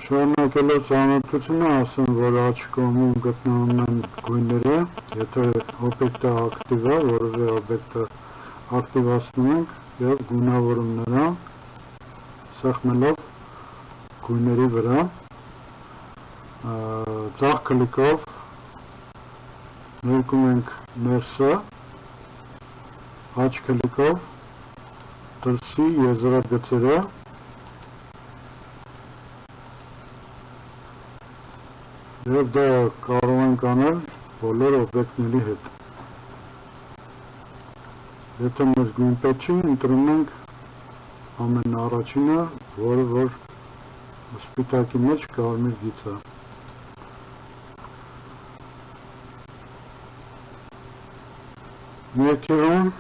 Շարունակելով ծանոթությունը, ասեմ, որ աջ կողմում գտնվում են գույները, եթե օբյեկտը ակտիվ է, որևէ օբյեկտը ակտիվացնում ենք և գունավորում նրան, սեղմելով գույների վրա, ձախ կլիկով ներկում ենք ներսը, աջ կլիկով դրսի եզրագծերը, և դա կարող ենք անել բոլոր օբյեկտների հետ։ Եթե մեզ գույն պետք չի, ընտրում ենք ամենաառաջինը, որը որ սպիտակի մեջ կարմիր գիծ է։ Ներքևում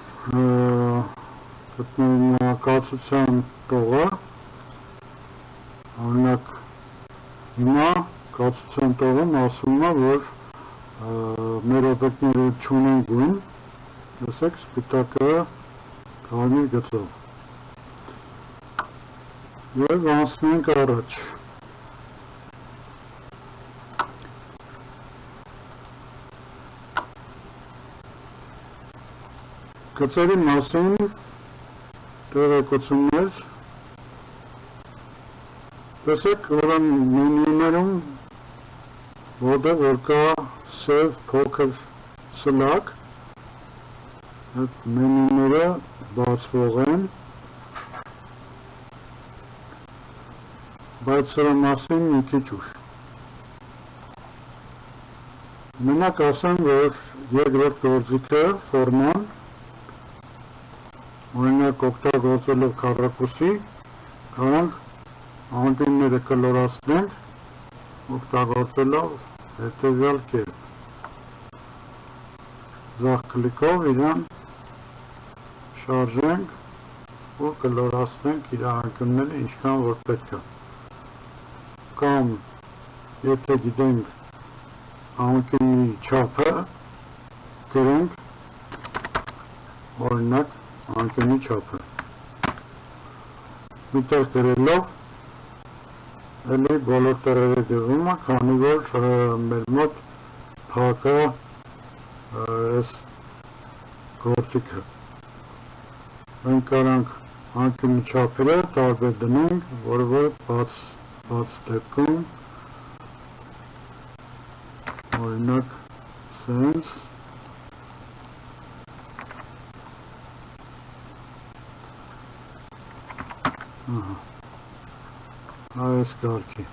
գտնվում է կացության տողը, օրինակ հիմա կացության տողում ասում է, որ մեր օբյեկտները չունեն գույն, տեսեք սպիտակը կարմիր գծով։ Եվ անցնենք առաջ։ Գծերի մասին տեղեկություններ, տեսեք, որ մենյուներում որտեղ որ կա սև փոքր սլակ, այդ մենյուները բացվող են, բայց սրա մասին մի քիչ ուշ։ Մենակ ասեմ, որ երկրորդ գործիքը ֆորման, օրինակ օգտագործելով քառակուսի, կարող անկյունները կլորացնենք, օգտագործելով հետևյալ կերպ։ Ձախ կլիկով իրան շարժենք ու կլորացնենք իր անկյունները ինչքան որ պետք է։ Կամ եթե գիտենք անկյունի չափը, գրենք օրինակ անկյունի չափը։ Միտեղ գրելով էլի բոլոր տեղերը գրվում է, քանի որ մեր մոտ փակ է այս գործիքը։ Մենք կարանք անկյունի չափերը տարբեր դնենք, որը որ բաց դեպքում, օրինակ սենց, այս կարգի։